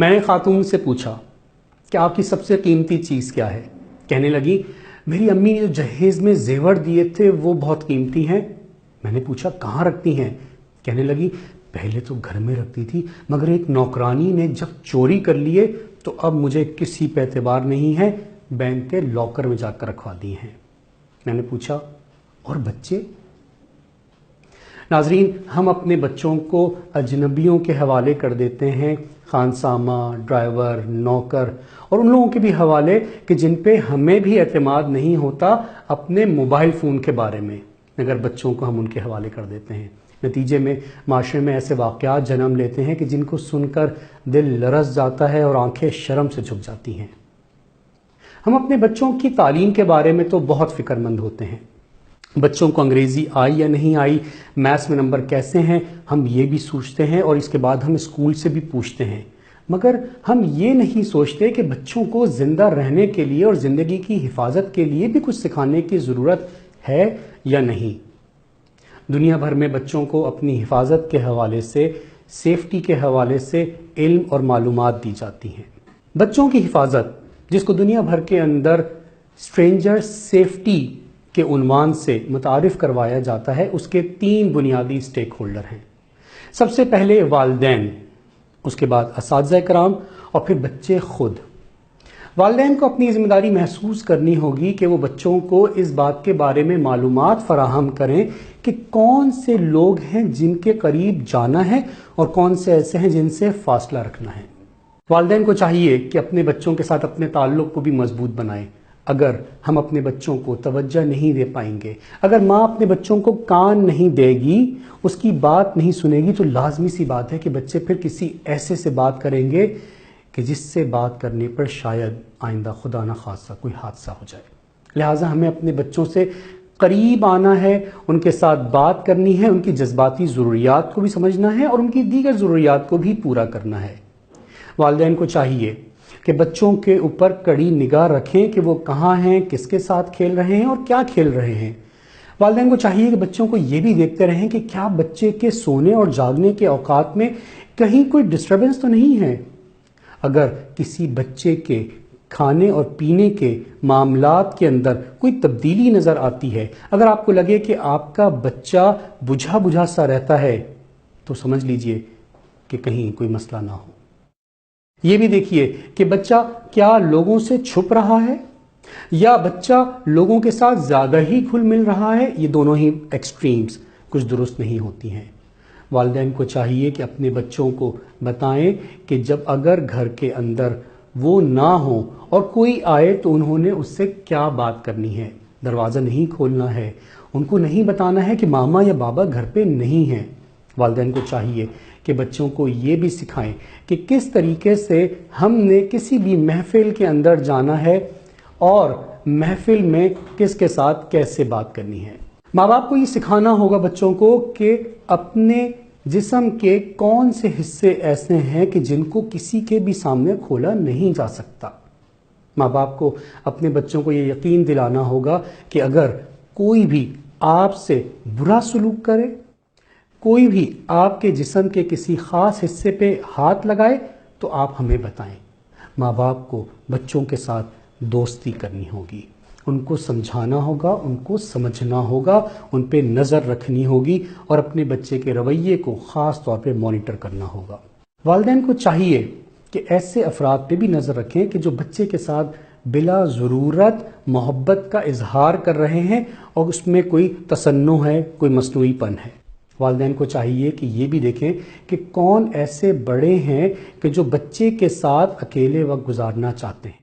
میں نے خاتون سے پوچھا کہ آپ کی سب سے قیمتی چیز کیا ہے؟ کہنے لگی میری امی نے جو جہیز میں زیور دیے تھے وہ بہت قیمتی ہیں۔ میں نے پوچھا کہاں رکھتی ہیں؟ کہنے لگی پہلے تو گھر میں رکھتی تھی، مگر ایک نوکرانی نے جب چوری کر لیے تو اب مجھے کسی پہ اعتبار نہیں ہے، بینک کے لاکر میں جا کر رکھوا دی ہیں۔ میں نے پوچھا اور بچے؟ ناظرین، ہم اپنے بچوں کو اجنبیوں کے حوالے کر دیتے ہیں، خانسامہ، ڈرائیور، نوکر اور ان لوگوں کے بھی حوالے کہ جن پہ ہمیں بھی اعتماد نہیں ہوتا اپنے موبائل فون کے بارے میں، مگر بچوں کو ہم ان کے حوالے کر دیتے ہیں۔ نتیجے میں معاشرے میں ایسے واقعات جنم لیتے ہیں کہ جن کو سن کر دل لرز جاتا ہے اور آنکھیں شرم سے جھک جاتی ہیں۔ ہم اپنے بچوں کی تعلیم کے بارے میں تو بہت فکر مند ہوتے ہیں، بچوں کو انگریزی آئی یا نہیں آئی، میتھس میں نمبر کیسے ہیں، ہم یہ بھی سوچتے ہیں اور اس کے بعد ہم اسکول سے بھی پوچھتے ہیں، مگر ہم یہ نہیں سوچتے کہ بچوں کو زندہ رہنے کے لیے اور زندگی کی حفاظت کے لیے بھی کچھ سکھانے کی ضرورت ہے یا نہیں۔ دنیا بھر میں بچوں کو اپنی حفاظت کے حوالے سے، سیفٹی کے حوالے سے علم اور معلومات دی جاتی ہیں۔ بچوں کی حفاظت، جس کو دنیا بھر کے اندر اسٹرینجر سیفٹی کے عنوان سے متعارف کروایا جاتا ہے، اس کے 3 بنیادی اسٹیک ہولڈر ہیں۔ سب سے پہلے والدین، اس کے بعد اساتذہ کرام اور پھر بچے خود۔ والدین کو اپنی ذمہ داری محسوس کرنی ہوگی کہ وہ بچوں کو اس بات کے بارے میں معلومات فراہم کریں کہ کون سے لوگ ہیں جن کے قریب جانا ہے اور کون سے ایسے ہیں جن سے فاصلہ رکھنا ہے۔ والدین کو چاہیے کہ اپنے بچوں کے ساتھ اپنے تعلق کو بھی مضبوط بنائیں۔ اگر ہم اپنے بچوں کو توجہ نہیں دے پائیں گے، اگر ماں اپنے بچوں کو کان نہیں دے گی، اس کی بات نہیں سنے گی، تو لازمی سی بات ہے کہ بچے پھر کسی ایسے سے بات کریں گے کہ جس سے بات کرنے پر شاید آئندہ خدا نہ خواستہ کوئی حادثہ ہو جائے۔ لہٰذا ہمیں اپنے بچوں سے قریب آنا ہے، ان کے ساتھ بات کرنی ہے، ان کی جذباتی ضروریات کو بھی سمجھنا ہے اور ان کی دیگر ضروریات کو بھی پورا کرنا ہے۔ والدین کو چاہیے کہ بچوں کے اوپر کڑی نگاہ رکھیں کہ وہ کہاں ہیں، کس کے ساتھ کھیل رہے ہیں اور کیا کھیل رہے ہیں۔ والدین کو چاہیے کہ بچوں کو یہ بھی دیکھتے رہیں کہ کیا بچے کے سونے اور جاگنے کے اوقات میں کہیں کوئی ڈسٹربنس تو نہیں ہے۔ اگر کسی بچے کے کھانے اور پینے کے معاملات کے اندر کوئی تبدیلی نظر آتی ہے، اگر آپ کو لگے کہ آپ کا بچہ بجھا بجھا سا رہتا ہے، تو سمجھ لیجئے کہ کہیں کوئی مسئلہ نہ ہو۔ یہ بھی دیکھیے کہ بچہ کیا لوگوں سے چھپ رہا ہے یا بچہ لوگوں کے ساتھ زیادہ ہی گھل مل رہا ہے۔ یہ دونوں ہی ایکسٹریمز کچھ درست نہیں ہوتی ہیں۔ والدین کو چاہیے کہ اپنے بچوں کو بتائیں کہ جب اگر گھر کے اندر وہ نہ ہوں اور کوئی آئے تو انہوں نے اس سے کیا بات کرنی ہے۔ دروازہ نہیں کھولنا ہے، ان کو نہیں بتانا ہے کہ ماما یا بابا گھر پہ نہیں ہیں۔ والدین کو چاہیے کہ بچوں کو یہ بھی سکھائیں کہ کس طریقے سے ہم نے کسی بھی محفل کے اندر جانا ہے اور محفل میں کس کے ساتھ کیسے بات کرنی ہے۔ ماں باپ کو یہ سکھانا ہوگا بچوں کو کہ اپنے جسم کے کون سے حصے ایسے ہیں کہ جن کو کسی کے بھی سامنے کھولا نہیں جا سکتا۔ ماں باپ کو اپنے بچوں کو یہ یقین دلانا ہوگا کہ اگر کوئی بھی آپ سے برا سلوک کرے، کوئی بھی آپ کے جسم کے کسی خاص حصے پہ ہاتھ لگائے تو آپ ہمیں بتائیں۔ ماں باپ کو بچوں کے ساتھ دوستی کرنی ہوگی، ان کو سمجھانا ہوگا، ان کو سمجھنا ہوگا، ان پہ نظر رکھنی ہوگی اور اپنے بچے کے رویے کو خاص طور پہ مانیٹر کرنا ہوگا۔ والدین کو چاہیے کہ ایسے افراد پہ بھی نظر رکھیں کہ جو بچے کے ساتھ بلا ضرورت محبت کا اظہار کر رہے ہیں اور اس میں کوئی تصنع ہے، کوئی مصنوعی پن ہے۔ والدین کو چاہیے کہ یہ بھی دیکھیں کہ کون ایسے بڑے ہیں کہ جو بچے کے ساتھ اکیلے وقت گزارنا چاہتے ہیں۔